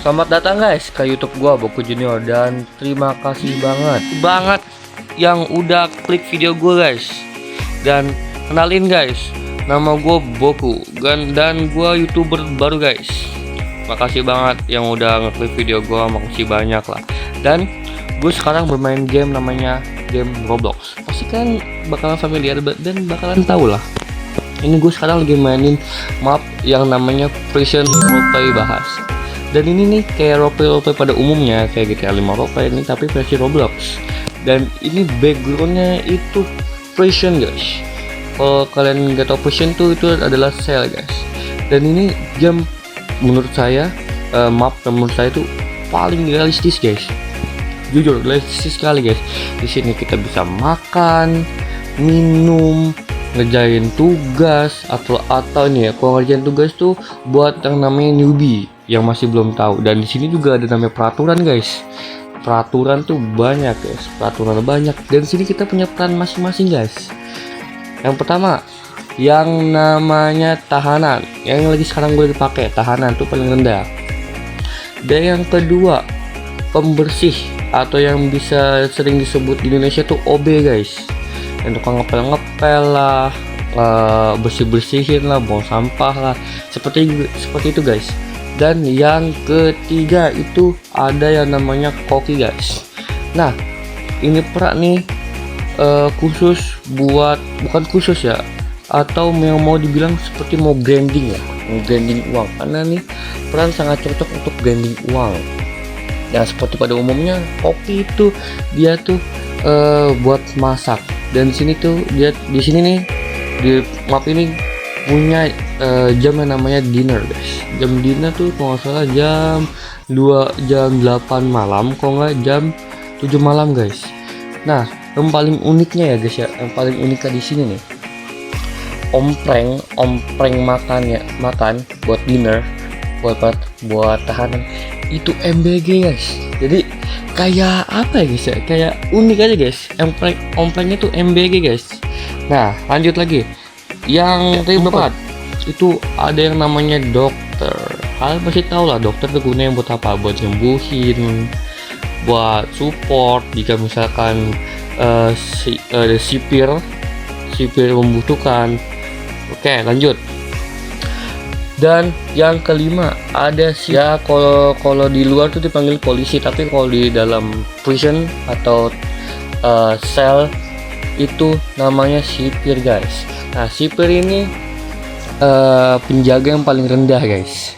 Selamat datang guys ke YouTube gua Boku Junior, dan terima kasih banget yang udah klik video gua guys. Dan kenalin guys, nama gua Boku dan gua YouTuber baru guys. Makasih banget yang udah ngeklik video gua, makasih banyak lah. Dan gue sekarang bermain game namanya game Roblox. Pasti kan bakalan familiar dan bakalan tahu lah. Ini gue sekarang lagi mainin map yang namanya Prison Roleplay Bahas. Dan ini nih kayak roleplay pada umumnya, kayak GTA 5 roleplay ini tapi versi Roblox. Dan ini backgroundnya itu prison guys. Kalau kalian nggak tahu prison tuh, itu adalah sel guys. Dan ini game menurut saya, map menurut saya itu paling realistis guys. Jujur realistis sekali guys. Di sini kita bisa makan, minum, ngerjain tugas atau nih ya, kalau ngerjain tugas tuh buat yang namanya newbie yang masih belum tahu. Dan di sini juga ada namanya peraturan guys. Peraturan tuh banyak guys, peraturan banyak. Dan sini kita punya peran masing-masing guys. Yang pertama yang namanya tahanan, yang lagi sekarang gue dipakai tahanan tuh paling rendah. Dan yang kedua pembersih, atau yang bisa sering disebut di Indonesia tuh OB guys. Yang tukang ngepel lah, bersih-bersihin lah, buang sampah lah, seperti itu guys. Dan yang ketiga itu ada yang namanya koki guys. Nah ini perak nih, khusus buat, bukan khusus ya, atau yang mau dibilang seperti mau branding ya, mau branding uang, karena nih peran sangat cocok untuk branding uang. Dan seperti pada umumnya koki itu dia tuh buat masak. Dan di sini tuh dia di sini nih di map ini punya jam yang namanya dinner guys. Jam dinner tuh kalau nggak salah jam 8 malam, kalau nggak jam 7 malam guys. Nah yang paling uniknya ya guys ya, yang paling uniknya di sini nih, ompreng makan buat dinner, buat tahanan itu MBG guys. Jadi kayak apa ya guys ya, kayak unik aja guys. Omprengnya tuh MBG guys. Nah lanjut lagi, yang keempat itu ada yang namanya dokter. Kalian pasti tahu lah dokter tuh gunanya buat apa, buat nyembuhin, buat support jika misalkan sipir membutuhkan. Oke lanjut. Dan yang kelima ada ya, kalau di luar tuh dipanggil polisi, tapi kalau di dalam prison atau sel itu namanya sipir guys. Nah sipir ini penjaga yang paling rendah guys.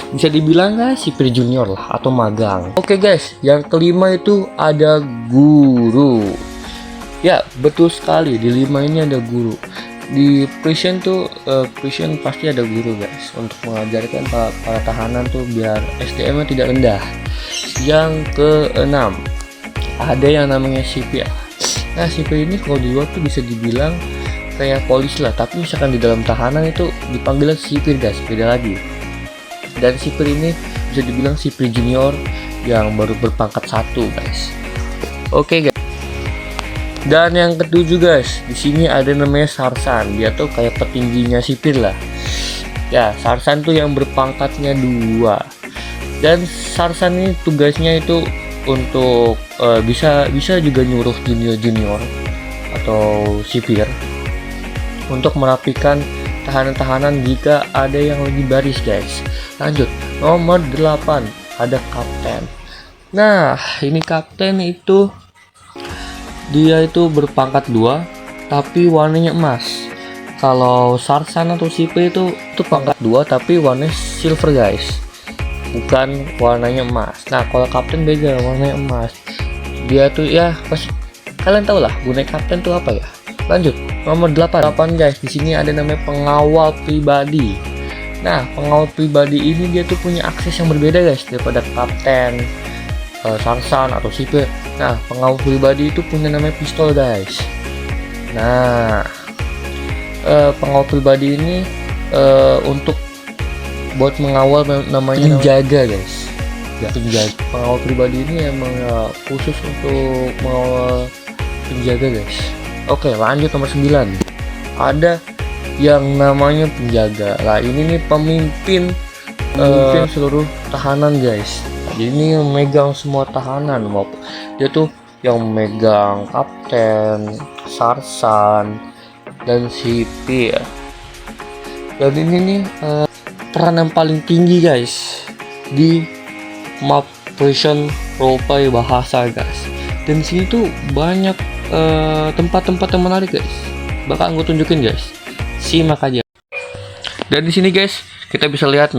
Bisa dibilang guys sipir junior lah atau magang. Oke guys, yang kelima itu ada guru. Ya betul sekali, di 5 ini ada guru. Di prison tuh prison pasti ada guru guys, untuk mengajarkan para tahanan tuh biar SDM-nya tidak rendah. Yang keenam ada yang namanya sipir. Nah sipir ini kalau di luar tuh bisa dibilang kayak polisi lah, tapi misalkan di dalam tahanan itu dipanggil sipir guys, beda lagi. Dan sipir ini bisa dibilang sipir junior yang baru berpangkat 1 guys. Oke guys. Dan yang ketujuh guys, di sini ada namanya sarsan. Dia tuh kayak petingginya sipir lah. Ya, sarsan tuh yang berpangkatnya 2. Dan sarsan ini tugasnya itu untuk bisa juga nyuruh junior atau sipir untuk merapikan tahanan-tahanan jika ada yang lagi baris guys. Lanjut, nomor 8 ada kapten. Nah, ini kapten itu dia itu berpangkat 2 tapi warnanya emas. Kalau sarsan atau sipir itu pangkat 2 tapi warnanya silver guys, bukan warnanya emas. Nah kalau kapten beda, warnanya emas. Dia tuh ya pasti kalian tahu lah gunanya kapten tuh apa ya. Lanjut, nomor 8 guys. Di sini ada namanya pengawal pribadi. Nah pengawal pribadi ini dia tuh punya akses yang berbeda guys daripada kapten, sarsan atau sipir. Nah pengawal pribadi itu punya namanya pistol guys. Nah pengawal pribadi ini untuk buat mengawal namanya penjaga guys. Penjaga. Pengawal pribadi ini emang khusus untuk mengawal penjaga guys. Oke lanjut, nomor 9 ada yang namanya penjaga. Lah ini nih pemimpin seluruh tahanan guys. Jadi ini yang megang semua tahanan, dia tuh yang megang kapten, sarsan, dan sipir. Dan ini nih peran yang paling tinggi guys di map version roleplay bahasa guys. Dan di sini tuh banyak tempat-tempat yang menarik guys. Bakal gue tunjukin guys. Simak aja. Dan di sini guys kita bisa lihat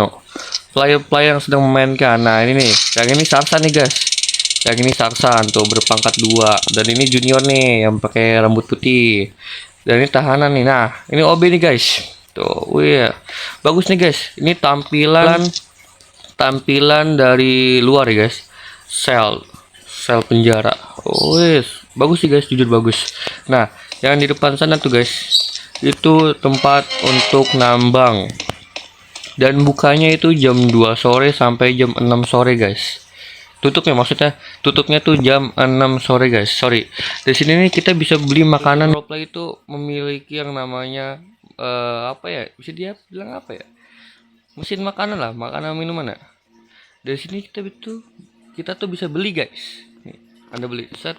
player-player yang sedang memainkan. Nah ini nih, yang ini sarsan nih guys. Yang ini sarsan tuh berpangkat 2. Dan ini junior nih yang pakai rambut putih. Dan ini tahanan nih. Nah ini OB nih guys. Tuh, wih, bagus nih guys. Ini tampilan dari luar ya guys. Sel penjara. Oh, wih, bagus sih guys, jujur bagus. Nah, yang di depan sana tuh guys, itu tempat untuk nambang. Dan bukanya itu jam 2 sore sampai jam 6 sore guys. Tutupnya tuh jam 6 sore guys. Sorry. Di sini nih kita bisa beli makanan. Roleplay itu memiliki yang namanya apa ya? Bisa dia bilang apa ya? Mesin makanan lah, makanan minuman ya. Dari sini kita tuh bisa beli guys. Nih, Anda beli set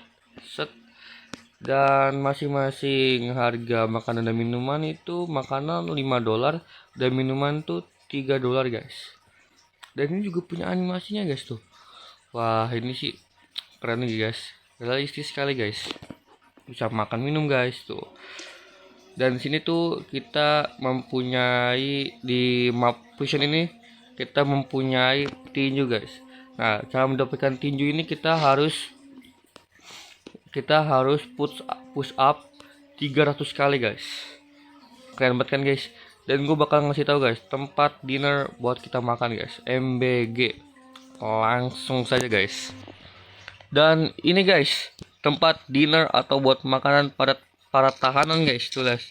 dan masing-masing harga makanan dan minuman itu makanan $5 dan minuman tuh $3 guys. Dan ini juga punya animasinya guys tuh. Wah, ini sih keren nih guys. Realistis sekali guys. Bisa makan minum guys tuh. Dan sini tuh kita mempunyai di map vision ini kita mempunyai tinju guys. Nah, cara mendapatkan tinju ini kita harus push up 300 kali guys. Keren banget kan guys. Dan gue bakal ngasih tahu guys tempat dinner buat kita makan guys. MBG. Langsung saja guys. Dan ini guys tempat dinner atau buat makanan para tahanan guys. Tuh lihat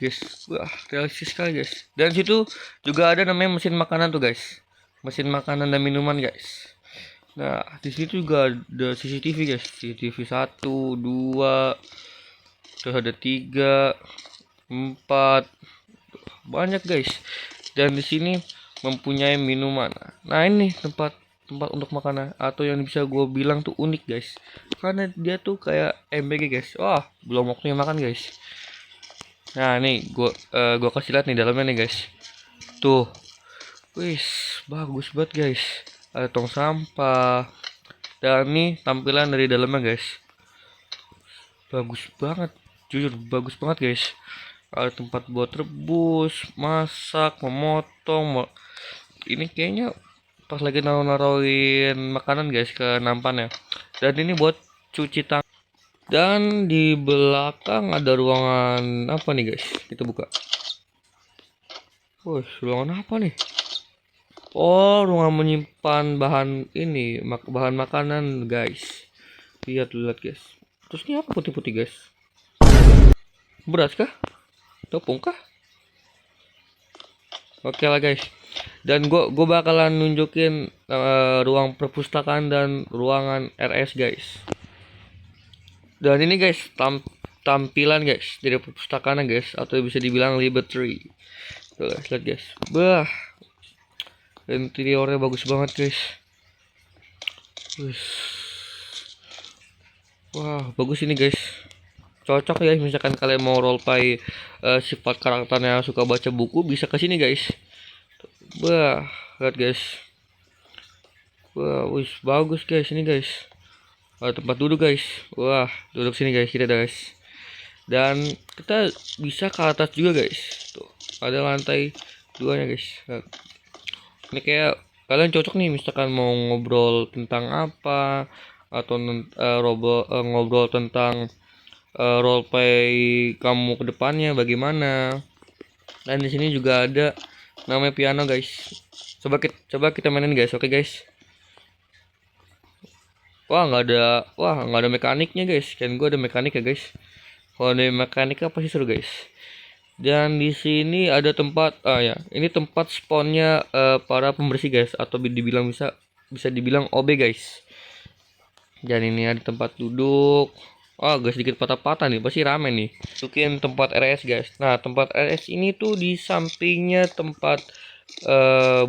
guys. Wah, realistis sekali guys. Dan situ juga ada namanya mesin makanan tuh guys. Mesin makanan dan minuman guys. Nah, di situ juga ada CCTV guys. CCTV 1, 2, terus ada 3, 4. Banyak guys. Dan di sini mempunyai minuman. Nah, ini tempat untuk makanan atau yang bisa gue bilang tuh unik guys. Karena dia tuh kayak MBG guys. Wah, belum waktunya makan guys. Nah, nih gua kasih lihat nih dalamnya nih guys. Tuh. Wih, bagus banget guys. Ada tong sampah. Dan nih tampilan dari dalamnya guys. Bagus banget. Jujur bagus banget guys. Ada tempat buat rebus, masak, memotong. Ini kayaknya pas lagi naruhin makanan guys ke nampannya. Dan ini buat cuci tangan. Dan di belakang ada ruangan apa nih guys? Kita buka. Wah, ruangan apa nih? Oh, ruangan menyimpan bahan ini, bahan makanan guys. Lihat guys. Terus ini apa putih-putih guys? Beras kah? Tepung kah? Oke lah guys. Dan gue bakalan nunjukin ruang perpustakaan dan ruangan RS guys. Dan ini guys tampilan guys dari perpustakaan guys, atau bisa dibilang library. Tuh guys, lihat guys. Bah. Interiornya bagus banget guys. Wah, bagus ini guys. Cocok ya misalkan kalian mau roleplay sifat karakternya suka baca buku, bisa ke sini guys. Wah, lihat guys. Wah, wis bagus guys ini guys. Tempat duduk guys. Wah, duduk sini guys kita guys. Dan kita bisa ke atas juga guys. Tuh, ada lantai 2-nya guys. Nah, ini kayak kalian cocok nih misalkan mau ngobrol tentang apa atau ngobrol tentang roleplay kamu ke depannya bagaimana. Dan di sini juga ada namanya piano guys. Coba kita mainin guys. Oke guys. Wah, nggak ada mekaniknya guys. Kan gue ada mekanik ya guys. Kalau ada mekanik pasti seru guys. Dan di sini ada tempat ini tempat spawnnya para pembersih guys, atau bisa dibilang OB guys. Dan ini ada tempat duduk. Guys, sedikit patah-patah nih, pasti rame nih. Masukin tempat RS guys. Nah, tempat RS ini tuh di sampingnya tempat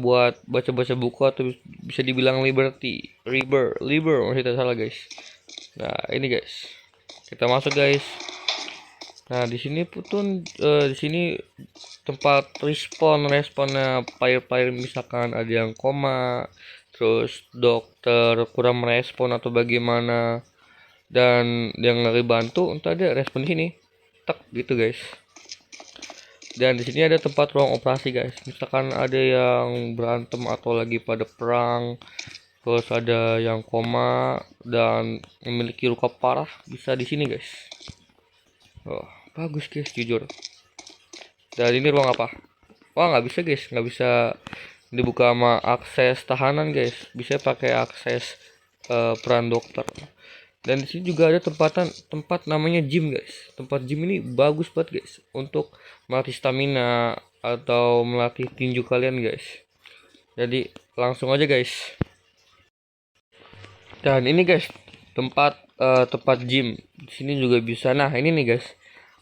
buat baca-baca buku atau bisa dibilang liberty, liber masih tidak salah guys. Nah ini guys, kita masuk guys. Nah di sini pun di sini tempat responnya player misalkan ada yang koma, terus dokter kurang merespon atau bagaimana, dan yang nggak bantu entah ada respon di sini, tak gitu guys. Dan di sini ada tempat ruang operasi guys. Misalkan ada yang berantem atau lagi pada perang, terus ada yang koma dan memiliki luka parah, bisa di sini guys. Oh, bagus guys jujur. Dan ini ruang apa? Wah nggak bisa guys, nggak bisa dibuka sama akses tahanan guys. Bisa pakai akses peran dokter. Dan di sini juga ada tempat namanya gym guys. Tempat gym ini bagus banget guys untuk melatih stamina atau melatih tinju kalian guys. Jadi langsung aja guys. Dan ini guys tempat gym. Di sini juga bisa. Nah ini nih guys,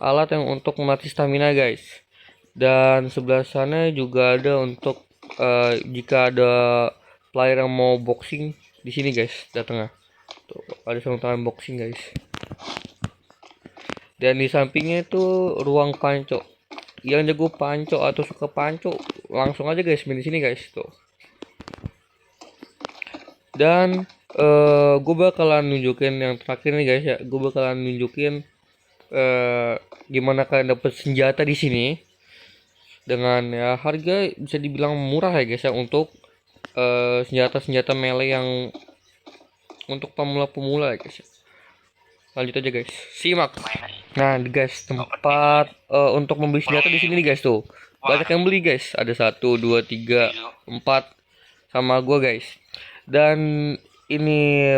alat yang untuk melatih stamina guys. Dan sebelah sana juga ada untuk jika ada player yang mau boxing, di sini guys datangnya. Tuh, ada sarung tangan boxing guys. Dan di sampingnya itu ruang panco. Yang jago panco atau suka panco, langsung aja guys main di sini guys tuh. Dan gue bakalan nunjukin yang terakhir nih guys ya. Gue bakalan nunjukin gimana kalian dapat senjata di sini dengan ya harga bisa dibilang murah ya guys ya untuk senjata-senjata melee yang untuk pemula-pemula ya guys ya. Lanjut aja guys, simak. Nah guys, tempat untuk membeli senjata di sini nih guys tuh. Banyak yang beli guys, ada 1, 2, 3, 4 sama gua guys. Dan ini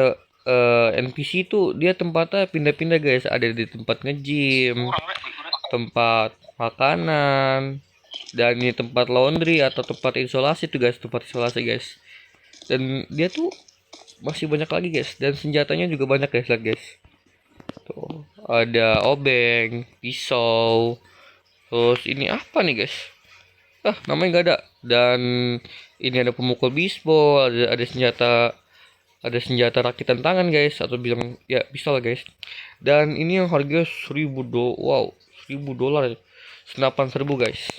NPC tuh dia tempatnya pindah-pindah guys. Ada di tempat nge-gym, tempat makanan, dan ini tempat laundry atau tempat isolasi tuh guys, tempat isolasi guys. Dan dia tuh masih banyak lagi guys, dan senjatanya juga banyak guys, lihat guys. Tuh, ada obeng, pisau, terus ini apa nih guys? Namanya nggak ada. Dan ini ada pemukul bisbol, ada senjata rakitan tangan guys, atau bilang ya pistol guys. Dan ini yang harga $1.000 senapan serbu guys.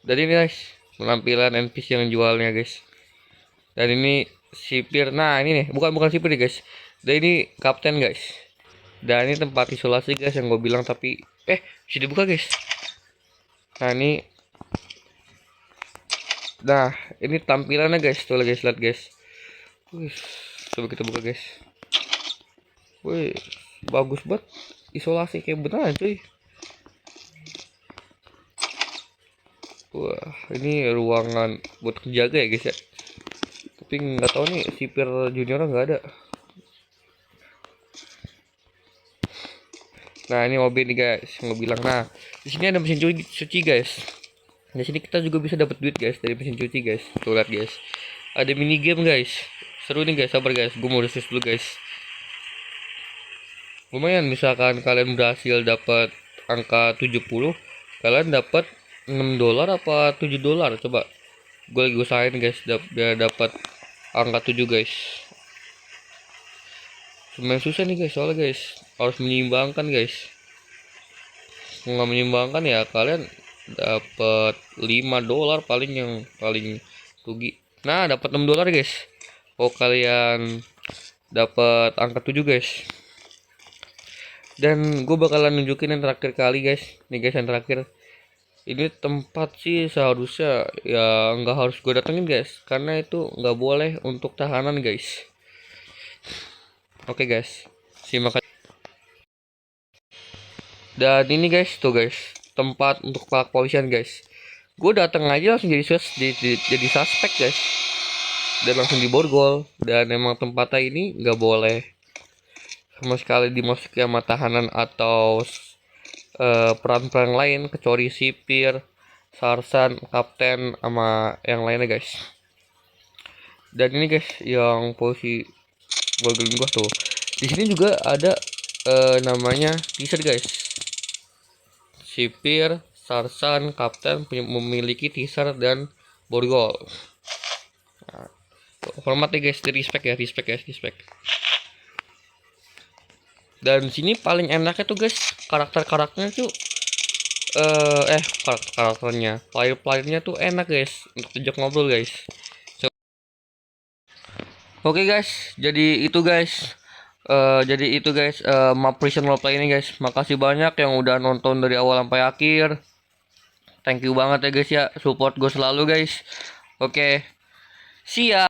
Dan ini guys penampilan NPC yang jualnya guys. Dan ini sipir. Nah ini nih, bukan sipir nih guys. Dan ini kapten guys. Dan ini tempat isolasi guys yang gue bilang, tapi bisa dibuka guys. Nah ini tampilannya guys. Tuh guys, lihat guys. Wih, coba kita buka guys. Wih, bagus banget. Isolasi kayak beneran cuy. Wah, ini ruangan buat penjaga ya guys ya. Tapi nggak tahu nih sipir junior nggak ada. Nah ini mobil nih guys yang gue bilang. Nah di sini ada mesin cuci guys. Di sini kita juga bisa dapat duit guys dari mesin cuci guys. Tuh lihat guys. Ada mini game guys. Seru nih guys, sabar guys. Gue mau reses dulu guys. Lumayan, misalkan kalian berhasil dapat angka 70, kalian dapat $6 apa $7. Coba gue lagi usahain guys biar dapat angka 7 guys. Lumayan susah nih guys, soalnya guys harus menyeimbangkan guys. Nggak menyeimbangkan ya kalian dapat $5 paling, yang paling rugi. Nah dapat $6 guys. Oh kalian dapat angka 7 guys. Dan gue bakalan nunjukin yang terakhir kali guys. Nih guys yang terakhir. Ini tempat sih seharusnya ya nggak harus gue datengin guys, karena itu nggak boleh untuk tahanan guys. Oke guys, simak. Dan ini guys, tuh guys, tempat untuk pihak polisian guys. Gue datang aja langsung jadi suspek guys, dan langsung diborgol. Dan emang tempatnya ini nggak boleh sama sekali dimasuki sama tahanan atau peran-peran lain kecuali sipir, sarsan, kapten, sama yang lainnya guys. Dan ini guys yang polisi borgolin gua tuh. Di sini juga ada namanya t-shirt guys. Sipir, Sarsan Kapten memiliki teaser dan borgol. Nah, formatnya guys, di respect ya, respect guys, respect. Dan sini paling enaknya tuh guys, karakternya tuh karakternya, player-playernya tuh enak guys untuk diajak ngobrol guys. Oke guys, jadi itu guys. Map Prison Roleplay ini guys. Makasih banyak yang udah nonton dari awal sampai akhir. Thank you banget ya guys ya, support gue selalu guys. Oke. See ya.